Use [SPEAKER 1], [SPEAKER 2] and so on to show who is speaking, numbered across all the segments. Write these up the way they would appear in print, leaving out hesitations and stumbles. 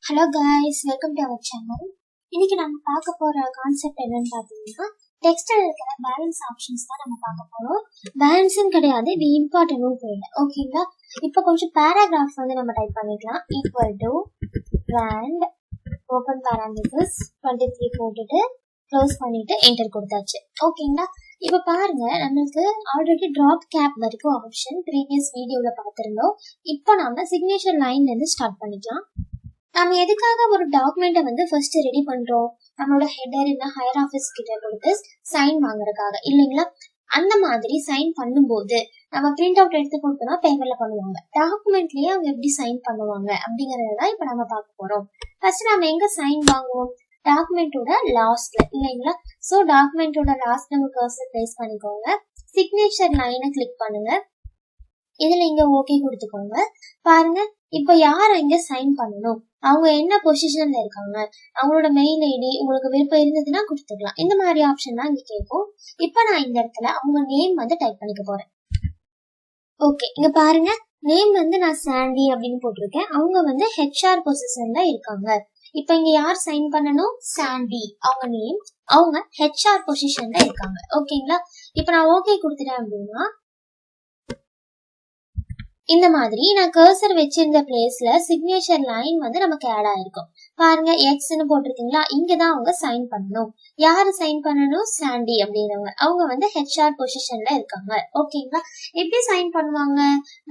[SPEAKER 1] Hello guys, welcome to our channel. இன்னைக்கு நம்ம பார்க்க போற கான்செப்ட் என்னன்னு பாத்தீங்கன்னா டெக்ஸ்ட்ல இருக்கிற பேலன்ஸ் ஆப்ஷன்ஸ் தான் நம்ம பார்க்க போறோம். பேலன்ஸ்னு கிடையாது, இது இம்பார்ட்டன்ட்னு தெரியல. ஓகேங்களா? இப்போ கொஞ்சம் பேராகிராஃப் வந்து நம்ம டைப் பண்ணிக்கலாம். Equal to rand open parenthesis 23 போட்டுட்டு க்ளோஸ் பண்ணிட்டு என்டர் கொடுத்தாச்சு. ஓகேங்களா? இப்போ பாருங்க, நம்மளுக்கு ஆல்ரெடி டிராப் கேப் வரைக்கும் ஆப்ஷன் ப்ரீவியஸ் வீடியோல பார்த்திருந்தோம். இப்போ நாம சிக்னேச்சர் லைன்ல இருந்து ஸ்டார்ட் பண்ணிக்கலாம். நம்ம எதுக்காக ஒரு டாக்குமெண்ட்டை வந்து ஃபர்ஸ்ட் ரெடி பண்றோம்? நம்மளோட ஹெடர் இல்ல ஹையர் ஆஃபீஸ் கிட்ட கொடுத்து சைன் வாங்குறதுக்காக இல்லைங்களா? அந்த மாதிரி சைன் பண்ணும்போது நம்ம பிரிண்ட் அவுட் எடுத்து கொடுத்தோம்னா பேப்பர்ல பண்ணுவாங்க. டாக்குமெண்ட்லயே அவங்க எப்படி சைன் பண்ணுவாங்க அப்படிங்கறதான் இப்ப நம்ம பார்க்க போறோம். ஃபர்ஸ்ட் நம்ம எங்க சைன் வாங்குவோம்? டாக்குமெண்டோட லாஸ்ட்ல இல்லைங்களா? சோ டாக்குமெண்டோட லாஸ்ட் நம்ம கர்சர் பிளேஸ் பண்ணிக்கோங்க. சிக்னேச்சர் லைனை கிளிக் பண்ணுங்க. இதுல இங்க ஓகே கொடுத்துக்கோங்க. பாருங்க, இப்ப யார் இங்க சைன் பண்ணணும், அவங்க என்ன பொசிஷன்ல இருக்காங்க, அவங்களோட மெயில் ஐடி உங்களுக்கு விருப்பம் இருந்ததுன்னா கொடுத்துக்கலாம். இந்த மாதிரி ஆப்ஷன் தான் இங்க கேட்கும். இப்ப நான் இந்த இடத்துல அவங்க நேம் வந்து டைப் பண்ணிக்க போறேன். ஓகே, இங்க பாருங்க, நேம் வந்து நான் சாண்டி அப்படின்னு போட்டிருக்கேன். அவங்க வந்து ஹெச்ஆர் பொசிஷன்ல இருக்காங்க. இப்ப இங்க யார் சைன் பண்ணணும்? சாண்டி, அவங்க நேம், அவங்க ஹெச்ஆர் பொசிஷன்ல இருக்காங்க. ஓகேங்களா? இப்ப நான் ஓகே கொடுத்துட்டேன் அப்படின்னா இந்த மாதிரி நான் கர்சர் வச்சிருந்த பிளேஸ்ல சிக்னேச்சர் லைன் வந்து நமக்கு ஆட் ஆயிருக்கும். பாருங்க, எக்ஸ்ன்னு போட்டிருக்கீங்களா? இங்கதான் அவங்க சைன் பண்ணணும். யாரு சைன் பண்ணணும்? சாண்டி அப்படின்றவங்க. அவங்க வந்து ஹெச்ஆர் பொசிஷன்ல இருக்காங்க. ஓகேங்களா? எப்படி சைன் பண்ணுவாங்க?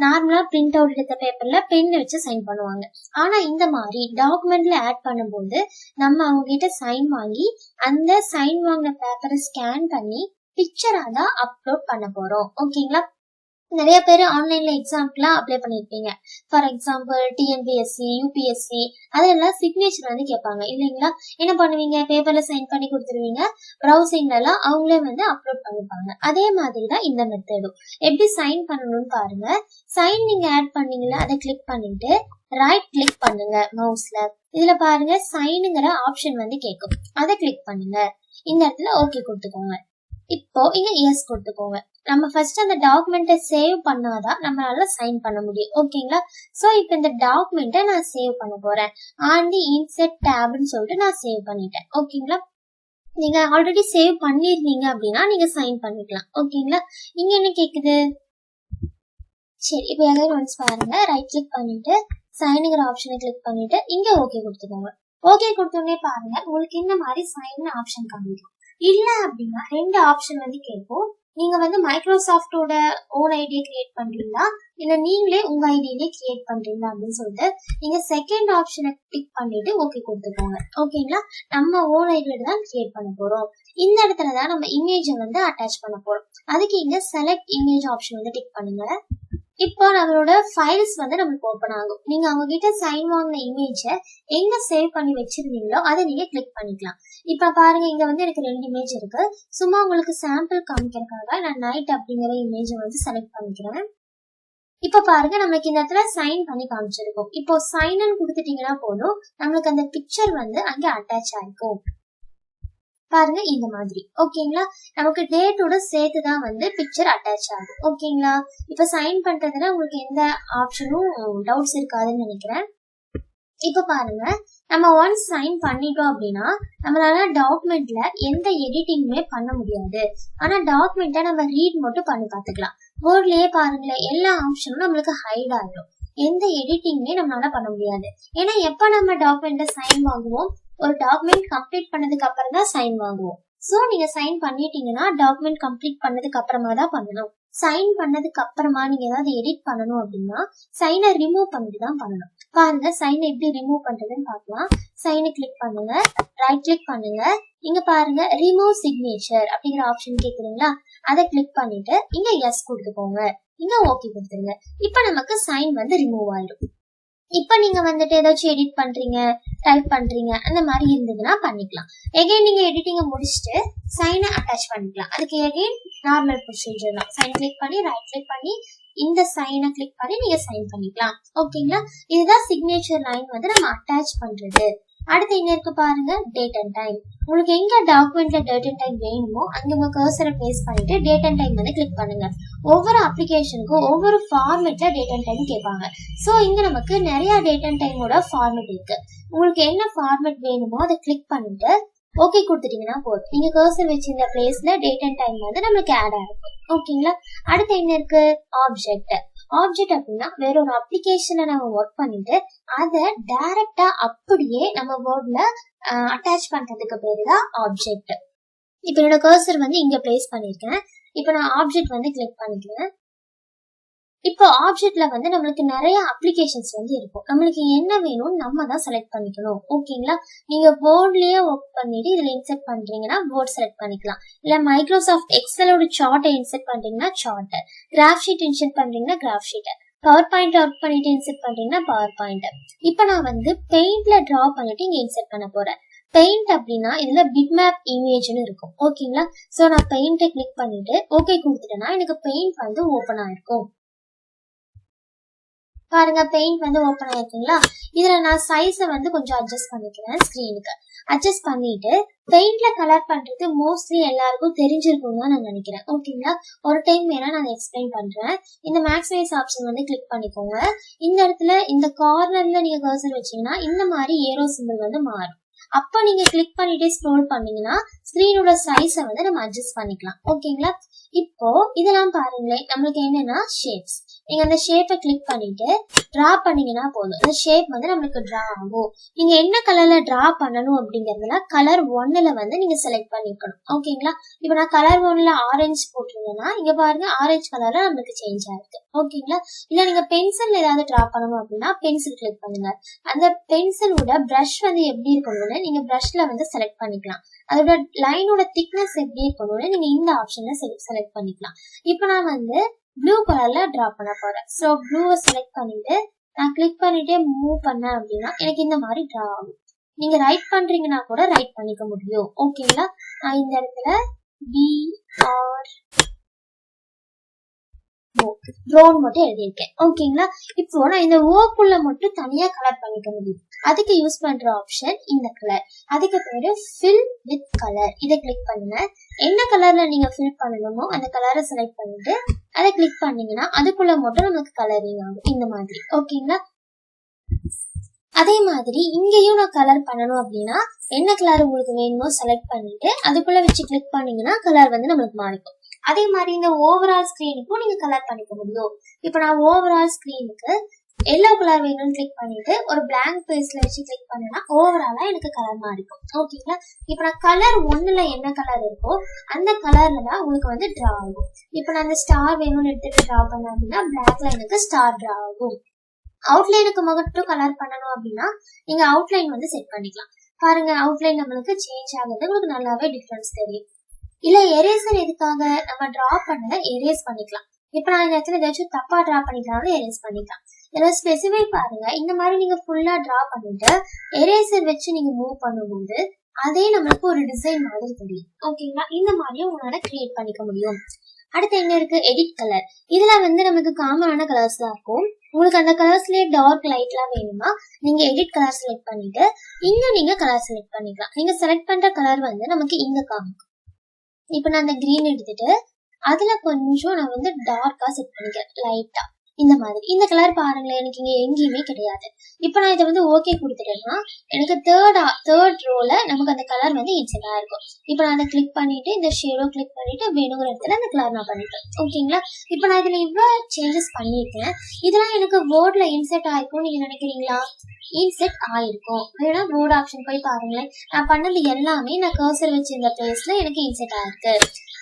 [SPEAKER 1] நார்மலா பிரிண்ட் அவுட் எடுத்த பேப்பர்ல பென் வச்சு சைன் பண்ணுவாங்க. ஆனா இந்த மாதிரி டாக்குமெண்ட்ல ஆட் பண்ணும்போது நம்ம அவங்க கிட்ட சைன் வாங்கி அந்த சைன் வாங்கின பேப்பரை ஸ்கேன் பண்ணி பிக்சரா தான் அப்லோட் பண்ண போறோம். ஓகேங்களா? நிறைய பேர் ஆன்லைன்ல எக்ஸாம்க்குலாம் அப்ளை பண்ணிருப்பீங்க. ஃபார் எக்ஸாம்பிள் டிஎன்பிஎஸ்சி, யூபிஎஸ்சி, அதெல்லாம் சிக்னேச்சர் வந்து கேட்பாங்க இல்லைங்களா? என்ன பண்ணுவீங்க? பேப்பர்ல சைன் பண்ணி கொடுத்துருவீங்க. ப்ரௌசிங்ல எல்லாம் அவங்களே வந்து அப்லோட் பண்ணிருப்பாங்க. அதே மாதிரி தான் இந்த மெத்தடும். எப்படி சைன் பண்ணணும்னு பாருங்க. சைன் நீங்க ஆட் பண்ணீங்களா, அதை கிளிக் பண்ணிட்டு ரைட் கிளிக் பண்ணுங்க மவுஸ்ல. இதுல பாருங்க சைனுங்கிற ஆப்ஷன் வந்து கேட்கும். அதை கிளிக் பண்ணுங்க. இந்த இடத்துல ஓகே கொடுத்துக்கோங்க. இப்போ இங்க எஸ் கொடுத்துக்கோங்க. நம்ம ஃபர்ஸ்ட் அந்த டாக்குமெண்ட்டை சேவ் பண்ணாதான் நம்மளால சைன் பண்ண முடியும். ஓகேங்களா? சோ இப்போ இந்த டாக்குமெண்ட்டை நான் சேவ் பண்ண போறேன். ஆன் தி இன்செர்ட் டேப்னு சொல்லிட்டு நான் சேவ் பண்ணிட்டேன். ஓகேங்களா? நீங்க ஆல்ரெடி சேவ் பண்ணிருந்தீங்க அப்படின்னா நீங்க சைன் பண்ணிக்கலாம். ஓகேங்களா? இங்க என்ன கேக்குது? சரி, இப்போ எகைன் ஒன்ஸ் பாருங்க. ரைட் கிளிக் பண்ணிட்டு சைனுங்கிற ஆப்ஷனை கிளிக் பண்ணிட்டு இங்க ஓகே கொடுத்துக்கோங்க. ஓகே கொடுத்தோடனே பாருங்க, உங்களுக்கு இந்த மாதிரி சைன் ஆப்ஷன் காமிக்கும். இல்ல அப்படின்னா ரெண்டு ஆப்ஷன் வந்து கேட்கும். நீங்க வந்து மைக்ரோசாஃப்டோட ஓன் ஐடியை கிரியேட் பண்றீங்களா, இல்ல நீங்களே உங்க ஐடியிலே கிரியேட் பண்றீங்களா அப்படின்னு சொல்லிட்டு நீங்க செகண்ட் ஆப்ஷனை கிளிக் பண்ணிட்டு ஓகே கொடுத்துக்கோங்க. ஓகேங்களா? நம்ம ஓன் ஐடியில தான் கிரியேட் பண்ண போறோம். இந்த இடத்துலதான் நம்ம இமேஜை வந்து அட்டாச் பண்ண போறோம். அதுக்கு இங்க செலக்ட் இமேஜ் ஆப்ஷன் வந்து டிக் பண்ணுங்க. இப்போ நம்மளோட ஃபைல்ஸ் வந்து நம்மளுக்கு ஓப்பன் ஆகும். நீங்க அவங்க கிட்ட சைன் வாங்கின இமேஜை எங்க சேவ் பண்ணி வச்சிருந்தீங்களோ அதை நீங்க கிளிக் பண்ணிக்கலாம். இப்ப பாருங்க, இங்க வந்து எனக்கு 2 இமேஜ் இருக்கு. சும்மா உங்களுக்கு சாம்பிள் காமிக்கிறதுக்காக நான் நைட் அப்படிங்கிற இமேஜை வந்து செலக்ட் பண்ணிக்கிறேன். இப்ப பாருங்க, நமக்கு இந்த இடத்துல சைன் பண்ணி காமிச்சிருக்கும். இப்போ சைன் கொடுத்துட்டீங்கன்னா போதும், நம்மளுக்கு அந்த பிக்சர் வந்து அங்க அட்டாச் ஆயிருக்கும். பாருங்க இந்த மாதிரி. ஓகேங்களா? நமக்கு டேட்டோட சேர்த்துதான் வந்து பிக்சர் அட்டாச் ஆகும். ஓகேங்களா? இப்ப சைன் பண்றதுல உங்களுக்கு எந்த ஆப்ஷனும் டவுட்ஸ் இருக்காதுன்னு நினைக்கிறேன். இப்ப பாருங்க, நம்ம ஒன்ஸ் சைன் பண்ணிட்டோம் அப்படின்னா நம்மளால டாக்குமெண்ட்ல எந்த எடிட்டிங்குமே பண்ண முடியாது. ஆனா டாக்குமெண்ட்டை நம்ம ரீட் மட்டும் பண்ணி பார்த்துக்கலாம். வேர்ட்லயே பாருங்களேன், எல்லா ஆப்ஷனும் நம்மளுக்கு ஹைட் ஆயிடும். எந்த எடிட்டிங்குமே நம்மளால பண்ண முடியாது. ஏன்னா எப்ப நம்ம டாக்குமெண்ட்டை சைன் வாங்குவோம்? ஒரு டாக்குமெண்ட் கம்ப்ளீட் பண்ணதுக்கு அப்புறம் தான் சைன் வாங்குவோம். சோ நீங்க சைன் பண்ணிட்டீங்கன்னா டாக்குமெண்ட் கம்ப்ளீட் பண்ணதுக்கு அப்புறமா தான் பண்ணணும். சைன் பண்ணதுக்கு அப்புறமா நீங்க ஏதாவது எடிட் பண்ணணும் அப்படின்னா சைனை ரிமூவ் பண்ணிட்டு தான் பண்ணணும். பாருங்க, சைனை எப்படி ரிமூவ் பண்றதுன்னு பார்க்கலாம். சைனை கிளிக் பண்ணுங்க, ரைட் கிளிக் பண்ணுங்க. இங்க பாருங்க ரிமூவ் சிக்னேச்சர் அப்படிங்கிற ஆப்ஷன் கேக்குறீங்களா? அதை கிளிக் பண்ணிட்டு இங்க எஸ் கொடுத்துக்கோங்க. இங்க ஓகே கொடுத்துருங்க. இப்ப நமக்கு சைன் வந்து ரிமூவ் ஆயிடும். இப்ப நீங்க வந்துட்டு ஏதாச்சும் எடிட் பண்றீங்க, டைப் பண்றீங்க, அந்த மாதிரி இருந்ததுன்னா பண்ணிக்கலாம். எகைன் நீங்க எடிட்டிங்க முடிச்சுட்டு சைனை அட்டாச் பண்ணிக்கலாம். அதுக்கு எகைன் நார்மல் ப்ரொசீஜர் தான். சைன் கிளிக் பண்ணி ரைட் கிளிக் பண்ணி இந்த சைனை கிளிக் பண்ணி நீங்க சைன் பண்ணிக்கலாம். ஓகேங்களா? இதுதான் சிக்னேச்சர் லைன் வந்து நம்ம அட்டாச் பண்றது. அடுத்து என்ன இருக்கு பாருங்க, டேட் அண்ட் டைம். உங்களுக்கு எங்க டாக்குமெண்ட்ல டேட் அண்ட் டைம் வேணுமோ அங்க உங்க கர்சரை பிளேஸ் பண்ணிட்டு டேட் அண்ட் டைம் வந்து கிளிக் பண்ணுங்க. ஒவ்வொரு அப்ளிகேஷனுக்கும் ஒவ்வொரு ஃபார்மேட்ல டேட் அண்ட் டைம் கேட்பாங்க. ஸோ இங்க நமக்கு நிறைய டேட் அண்ட் டைமோட ஃபார்மேட் இருக்கு. உங்களுக்கு என்ன ஃபார்மேட் வேணுமோ அதை கிளிக் பண்ணிட்டு ஓகே கொடுத்துட்டீங்கன்னா போதும். நீங்க கர்சர் வச்சிருந்த பிளேஸ்ல டேட் அண்ட் டைம் வந்து நம்மளுக்கு ஆட் ஆகும். ஓகேங்களா. அடுத்து என்ன இருக்கு, ஆப்ஜெக்ட். ஆப்ஜெக்ட் அப்படின்னா வேற ஒரு அப்ளிகேஷனை நம்ம ஒர்க் பண்ணிட்டு அதை டைரக்டா அப்படியே நம்ம வேர்ட்ல அட்டாச் பண்றதுக்கு பேரு தான் ஆப்ஜெக்ட். இப்ப என்னோட கர்சர் வந்து இங்க பிளேஸ் பண்ணிருக்கேன். இப்ப நான் ஆப்ஜெக்ட் வந்து கிளிக் பண்ணிக்கிறேன். இப்போ ஆப்ஜெக்ட்ல வந்து நம்மளுக்கு நிறைய அப்ளிகேஷன்ஸ் வந்து இருக்கும். நம்மளுக்கு என்ன வேணும் நம்ம தான் செலக்ட் பண்ணிக்கணும். ஓகேங்களா. நீங்க வேர்ட்லயே ஒர்க் பண்ணிட்டு இதுல இன்செர்ட் பண்றீங்கன்னா வேர்ட் செலக்ட் பண்ணிக்கலாம். இல்ல மைக்ரோசாஃப்ட் எக்ஸலோட சார்ட்டை இன்செர்ட் பண்றீங்கன்னா சார்ட், கிராஃப் ஷீட் இன்செர்ட் பண்றீங்கன்னா graph sheet, power point work பண்ணிட்டு இன்செர்ட் பண்றீங்கன்னா பவர் பாயிண்ட். இப்ப நான் வந்து பெயிண்ட்ல டிரா பண்ணிட்டு இங்க இன்செர்ட் பண்ண போறேன். பெயிண்ட் அப்படின்னா இதுல பிட் மேப் இமேஜ்னு இருக்கும். ஓகேங்களா. சோ நான் பெயிண்ட்டை கிளிக் பண்ணிட்டு ஓகே கொடுத்துட்டேன்னா எனக்கு பெயிண்ட் வந்து ஓபன் ஆயிருக்கும். பாருங்க, பெயிண்ட் வந்து ஓபன் ஆயிருக்குங்களா. இதுல நான் சைஸை வந்து கொஞ்சம் அட்ஜஸ்ட் பண்ணிக்கிறேன். ஸ்கிரீனுக்கு அட்ஜஸ்ட் பண்ணிட்டு பெயிண்ட்ல கலர் பண்றது மோஸ்ட்லி எல்லாருக்கும் தெரிஞ்சிருக்கும் தான் நான் நினைக்கிறேன். ஓகேங்களா. ஒரு டைம் வேணா நான் எக்ஸ்பிளைன் பண்றேன். இந்த மேக்ஸிமைஸ் ஆப்ஷன் வந்து கிளிக் பண்ணிக்கோங்க. இந்த இடத்துல இந்த கார்னர்ல நீங்க கர்சர் வச்சீங்கன்னா இந்த மாதிரி ஏரோ சிம்பிள் வந்து மாறும். அப்ப நீங்க கிளிக் பண்ணிட்டே ஸ்க்ரோல் பண்ணீங்கன்னா ஸ்கிரீனோட சைஸை வந்து நம்ம அட்ஜஸ்ட் பண்ணிக்கலாம். ஓகேங்களா. இப்போ இதெல்லாம் பாருங்களேன், நம்மளுக்கு என்னன்னா ஷேப்ஸ். நீங்க அந்த ஷேப்பை கிளிக் பண்ணிட்டு டிரா பண்ணீங்கன்னா போதும். அந்த ஷேப் வந்து நம்மளுக்கு டிரா ஆகும். நீங்க என்ன கலர்ல டிரா பண்ணணும் அப்படிங்கறதுல கலர் 1ல வந்து நீங்க செலக்ட் பண்ணிக்கணும். ஓகேங்களா. இப்ப நான் கலர் 1ல ஆரஞ்சு போட்டிருந்தேன்னா இங்க பாருங்க ஆரஞ்சு கலர்ல நம்மளுக்கு சேஞ்ச் ஆயிருக்கு. ஓகேங்களா. இல்ல நீங்க பென்சில் ஏதாவது டிரா பண்ணணும் அப்படின்னா பென்சில் கிளிக் பண்ணுங்க. அந்த பென்சிலோட பிரஷ் வந்து எப்படி இருக்கணும்னு நீங்க பிரஷ்ல வந்து செலக்ட் பண்ணிக்கலாம். அதோட லைனோட திக்னஸ் எப்படி இருக்கணும்னு நீங்க இந்த ஆப்ஷன்ல செலக்ட் பண்ணிக்கலாம். இப்ப நான் வந்து ப்ளூ கலர்ல டிரா பண்ண போறேன். சோ ப்ளூவை செலக்ட் பண்ணிட்டு நான் கிளிக் பண்ணிட்டே மூவ் பண்ணேன் அப்படின்னா எனக்கு இந்த மாதிரி டிரா ஆகும். நீங்க ரைட் பண்றீங்கன்னா கூட ரைட் பண்ணிக்க முடியும். ஓகேங்களா. நான் இந்த இடத்துல ப்ரௌன் மட்டும் எழுதியிருக்கேன். ஓகேங்களா. இப்போ நான் இந்த ஓக்குள்ள மட்டும் தனியா கலர் பண்ணிக்க முடியும். அதுக்கு யூஸ் பண்ற ஆப்ஷன் இந்த கலர். அதுக்கு பேரு ஃபில் வித் கலர். இதை கிளிக் பண்ணுங்க. என்ன கலர்ல நீங்க ஃபில் பண்ணணுமோ அந்த கலரை செலக்ட் பண்ணிட்டு அதை கிளிக் பண்ணீங்கன்னா அதுக்குள்ள மட்டும் நமக்கு கலரிங் ஆகும் இந்த மாதிரி. ஓகேங்களா. அதே மாதிரி இங்கேயும் நான் கலர் பண்ணணும் அப்படின்னா என்ன கலர் உங்களுக்கு வேணுமோ செலக்ட் பண்ணிட்டு அதுக்குள்ள வச்சு கிளிக் பண்ணீங்கன்னா கலர் வந்து நம்மளுக்கு மாறிக்கும். அதே மாதிரி இந்த ஓவரால் ஸ்கிரீனுக்கும் நீங்க கலர் பண்ணிக்க முடியும். இப்ப நான் ஓவரால் ஸ்கிரீனுக்கு எல்லோ கலர் வேணும்னு கிளிக் பண்ணிட்டு ஒரு பிளாங்க் பேஸ்ல வச்சு கிளிக் பண்ணா ஓவராலா எனக்கு கலர் மாறிக்கும். ஓகேங்களா. இப்ப நான் கலர் 1ல என்ன கலர் இருக்கோ அந்த கலர்ல தான் உங்களுக்கு வந்து டிரா ஆகும். இப்ப நான் அந்த ஸ்டார் வேணும்னு எடுத்துட்டு டிரா பண்ணேன் அப்படின்னா பிளாக்ல எனக்கு ஸ்டார் டிரா ஆகும். அவுட்லைனுக்கு மட்டும் கலர் பண்ணணும் அப்படின்னா நீங்க அவுட்லைன் வந்து செட் பண்ணிக்கலாம். பாருங்க, அவுட்லைன் நம்மளுக்கு சேஞ்ச் ஆகுது. உங்களுக்கு நல்லாவே டிஃபரன்ஸ் தெரியும். இல்ல எரேசர் எதுக்காக நம்ம டிரா பண்ணத எரேஸ் பண்ணிக்கலாம். இப்ப நான் இந்த இடத்துல ஏதாச்சும் தப்பா டிரா பண்ணிக்கலாம் எரேஸ் பண்ணிக்கலாம். இதெல்லாம் ஸ்பெசிஃபை பாருங்க. இந்த மாதிரி நீங்க ஃபுல்லா டிரா பண்ணிட்டு எரேசர் வச்சு நீங்க மூவ் பண்ணும்போது அதே நம்மளுக்கு ஒரு டிசைன் மாதிரி தெரியும். ஓகேங்களா. இந்த மாதிரி உங்களால கிரியேட் பண்ணிக்க முடியும். அடுத்து என்ன இருக்கு, எடிட் கலர். இதுல வந்து நமக்கு காமனான கலர்ஸ் தான் இருக்கும். உங்களுக்கு அந்த கலர்ஸ்லயே டார்க் லைட்லாம் வேணுமா நீங்க எடிட் கலர் செலக்ட் பண்ணிட்டு இங்க நீங்க கலர் செலக்ட் பண்ணிக்கலாம். நீங்க செலக்ட் பண்ற கலர் வந்து நமக்கு இங்க காமிக்கும். இப்ப நான் அந்த கிரீன் எடுத்துட்டு அதுல கொஞ்சம் நான் வந்து டார்க்கா செட் பண்ணிக்கிறேன், லைட்டா இந்த மாதிரி. இந்த கலர் பாருங்களேன், எனக்கு இங்க எங்கேயுமே கிடையாது. இப்ப நான் இதை வந்து ஓகே கொடுத்துட்டேன்னா எனக்கு தேர்ட் ரோல நமக்கு அந்த கலர் வந்து இன்செர்ட் ஆயிருக்கும். இப்ப நான் அதை கிளிக் பண்ணிட்டு இந்த ஷேடோ கிளிக் பண்ணிட்டு வேணுங்கிற இடத்துல அந்த கலர் நான் பண்ணிட்டேன். ஓகேங்களா. இப்ப நான் இதுல இவ்வளவு சேஞ்சஸ் பண்ணிருக்கேன். இதெல்லாம் எனக்கு வேர்ட்ல இன்செர்ட் ஆயிருக்கும் நீங்க நினைக்கிறீங்களா? இன்செர்ட் ஆயிருக்கும். வேணா போர்டு ஆப்ஷன் போய் பாருங்களேன். நான் பண்ணது எல்லாமே நான் கர்சர் வச்சிருந்த பிளேஸ்ல எனக்கு இன்செர்ட் ஆயிருக்கு.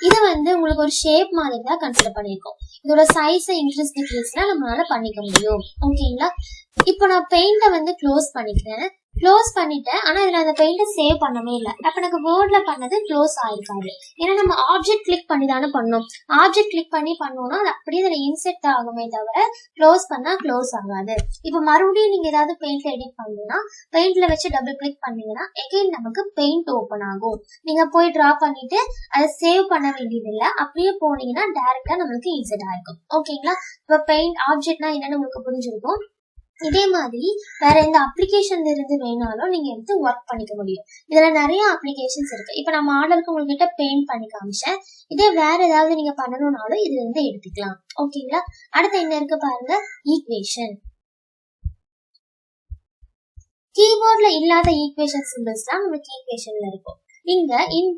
[SPEAKER 1] இது வந்து உங்களுக்கு ஒரு ஷேப் மாதிரி தான் கன்சிடர் பண்ணிருக்கோம். இதோட சைஸை இன்க்ரீஸ் டிக்ரீஸ்லாம் நம்மளால பண்ணிக்க முடியும். ஓகேங்களா. இப்போ நான் பெயிண்ட வந்து க்ளோஸ் பண்ணிக்கிறேன். க்ளோஸ் பண்ணிட்டேன். ஆனா இதுல அந்த பெயிண்ட சேவ் பண்ணவே இல்லை. அப்ப எனக்கு வேர்ட்ல பண்ணது க்ளோஸ் ஆயிருக்காது. ஏன்னா நம்ம ஆப்ஜெக்ட் கிளிக் பண்ணி தானே பண்ணோம். ஆப்ஜெக்ட் கிளிக் பண்ணி பண்ணோம்னா அது அப்படியே இதுல இன்செர்ட் ஆகுமே தவிர க்ளோஸ் பண்ணா க்ளோஸ் ஆகாது. இப்ப மறுபடியும் நீங்க ஏதாவது பெயிண்ட்ல எடிட் பண்ணீங்கன்னா பெயிண்ட்ல வச்சு டபுள் கிளிக் பண்ணீங்கன்னா எகைன் நமக்கு பெயிண்ட் ஓபன் ஆகும். நீங்க போய் டிரா பண்ணிட்டு அதை சேவ் பண்ண வேண்டியது இல்லை. அப்படியே போனீங்கன்னா டைரக்டா நம்மளுக்கு இன்செர்ட் ஆயிருக்கும். ஓகேங்களா. இப்ப பெயிண்ட் ஆப்ஜெக்ட்னா என்னன்னு உங்களுக்கு புரிஞ்சிருக்கும். இதே மாதிரி வேற எந்த அப்ளிகேஷன்ல இருந்து வேணாலும் நீங்க எடுத்து ஒர்க் பண்ணிக்க முடியும். இதுல நிறைய அப்ளிகேஷன்ஸ் இருக்கு. இப்ப நான் மாடலுக்கு உங்ககிட்ட பெயிண்ட் பண்ணி காமிச்சேன். இதே வேற ஏதாவது நீங்க பண்ணணும்னாலும் இதுல இருந்து எடுத்துக்கலாம். ஓகேங்களா? அடுத்து என்ன இருக்கு பாருங்க, ஈக்குவேஷன். கீபோர்ட்ல இல்லாத ஈக்குவேஷன் சிம்பிள்ஸ் தான் நமக்கு ஈக்குவேஷன்ல இருக்கும். இங்க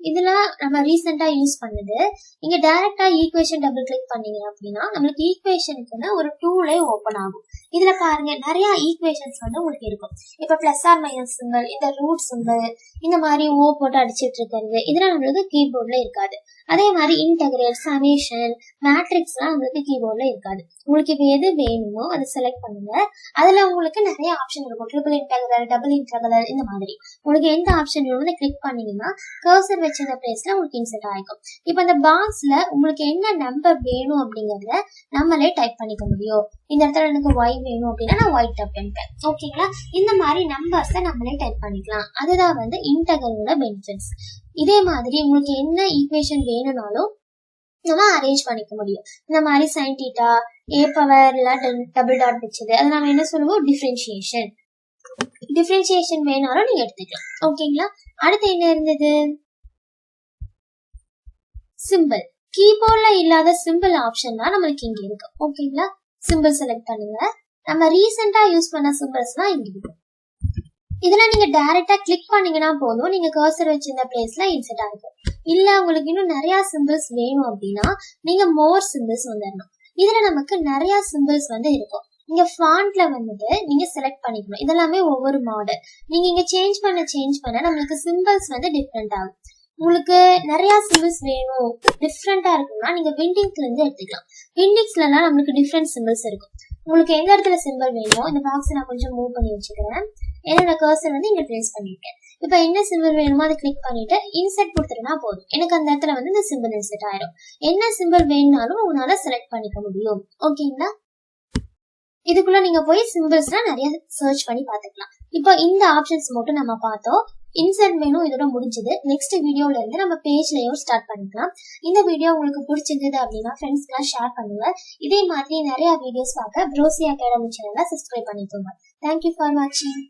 [SPEAKER 1] இதுல நம்ம ரீசெண்டா யூஸ் பண்ணது, இங்க டைரக்டா ஈக்குவேஷன் டபுள் கிளிக் பண்ணீங்க அப்படின்னா நம்மளுக்கு ஈக்குவேஷனுக்குன்னு ஒரு டூலே ஓபன் ஆகும். இதுல பாருங்க நிறைய ஈக்குவேஷன்ஸ் வந்து உங்களுக்கு இருக்கும். இப்ப பிளஸ் ஆர் மைனஸ் சிம்பிள், இந்த ரூட் சிம்பிள், இந்த மாதிரி ஓ போட்டு அடிச்சிட்டு இருக்கிறது, இதெல்லாம் நம்மளுக்கு கீபோர்ட்ல இருக்காது. அதே மாதிரி இன்டெகிரல், சமேஷன், மேட்ரிக்ஸ் எல்லாம் நம்மளுக்கு கீபோர்ட்ல இருக்காது. உங்களுக்கு இப்ப எது வேணுமோ அதை செலக்ட் பண்ணுங்க. அதுல உங்களுக்கு நிறைய ஆப்ஷன் இருக்கும். ட்ரிபிள் இன்டெகிரல், டபுள் இன்டெகிரல், இந்த மாதிரி உங்களுக்கு எந்த ஆப்ஷன் வேணுமோ கிளிக் பண்ணீங்கன்னா கர்சர் வச்சிருந்த பிளேஸ்ல உங்களுக்கு இன்சர்ட் ஆகும். இப்ப இந்த பாக்ஸ்ல உங்களுக்கு என்ன நம்பர் வேணும் அப்படிங்கறத நம்மளே டைப் பண்ணிக்க முடியும். இந்த இடத்துல எனக்கு y வேணும் அப்படின்னா நான் y டைப் பண்ணிப்பேன். ஓகேங்களா? இந்த மாதிரி நம்பர்ஸை நம்மளே டைப் பண்ணிக்கலாம். அதுதான் வந்து இன்டெகிரலோட பெனிஃபிட்ஸ். இதே மாதிரி உங்களுக்கு என்ன ஈக்குவேஷன் வேணும்னாலும் நம்ம அரேஞ்ச் பண்ணிக்க முடியும். இந்த மாதிரி sin θ, a பவர்ல டபுள் டாட் வச்சது, அதை நம்ம என்ன சொல்லுவோம், டிஃபரன்ஷியேஷன். டிஃபரன்ஷியேஷன் வேணாலும் நீங்க எடுத்துக்கலாம். ஓகேங்களா? அடுத்து என்ன இருந்தது, சிம்பிள். கீபோர்ட்ல இல்லாத சிம்பிள் ஆப்ஷன் தான் நம்மளுக்கு இங்க இருக்கு. ஓகேங்களா? சிம்பிள் செலக்ட் பண்ணுங்க. நம்ம ரீசெண்டா யூஸ் பண்ண சிம்பிள்ஸ் தான் இங்க இருக்கு. இதுல நீங்க டைரக்டா கிளிக் பண்ணீங்கன்னா போதும், நீங்க கர்சர் வச்சிருந்த பிளேஸ்ல இன்சர்ட் ஆகும். இல்ல உங்களுக்கு இன்னும் நிறைய சிம்பிள்ஸ் வேணும் அப்படின்னா நீங்க மோர் சிம்பிள்ஸ் வந்துடணும். இதுல நமக்கு நிறைய சிம்பிள்ஸ் வந்து இருக்கும். இங்க ஃபாண்ட்ல வந்துட்டு நீங்க செலக்ட் பண்ணிக்கணும். இதெல்லாமே ஒவ்வொரு மாடல். நீங்க இங்க சேஞ்ச் பண்ண நம்மளுக்கு சிம்பிள்ஸ் வந்து டிஃப்ரெண்ட் ஆகும். உங்களுக்கு நிறைய சிம்பிள்ஸ் வேணும், டிஃப்ரெண்டா இருக்கும்னா நீங்க விண்டிங்ஸ்ல இருந்து எடுத்துக்கலாம். விண்டிங்ஸ்ல எல்லாம் நம்மளுக்கு டிஃப்ரெண்ட் சிம்பிள்ஸ் இருக்கும். உங்களுக்கு எந்த இடத்துல சிம்பிள் வேணுமோ, இந்த பாக்ஸ் நான் கொஞ்சம் மூவ் பண்ணி வச்சுக்கிறேன். என்னோட கர்சர் வந்து இங்க பிளேஸ் பண்ணிருக்கேன். இப்ப என்ன சிம்பிள் வேணுமோ அதை கிளிக் பண்ணிட்டு இன்சர்ட் கொடுத்துட்டா போதும். எனக்கு அந்த இடத்துல வந்து இந்த சிம்பிள் இன்சர்ட் ஆயிடும். என்ன சிம்பிள் வேணும்னாலும் உங்களால செலக்ட் பண்ணிக்க முடியும். ஓகேங்களா? இதுக்குள்ள நீங்க போய் சிம்பிள்ஸ்லாம் நிறைய சர்ச் பண்ணி பாத்துக்கலாம். இப்போ இந்த ஆப்ஷன்ஸ் மட்டும் நம்ம பார்த்தோம். இன்சர்ட் மெனு இதோட முடிஞ்சது. நெக்ஸ்ட் வீடியோல இருந்து நம்ம பேஜ் லேஅவுட் ஸ்டார்ட் பண்ணிக்கலாம். இந்த வீடியோ உங்களுக்கு பிடிச்சிருந்தது அப்படின்னா ஃப்ரெண்ட்ஸ்க்குலாம் ஷேர் பண்ணுங்க. இதே மாதிரி நிறைய வீடியோஸ் பார்க்க BROSY அகாடமி சேனலை சப்ஸ்கிரைப் பண்ணிக்கோங்க. தேங்க்யூ ஃபார் வாட்சிங்.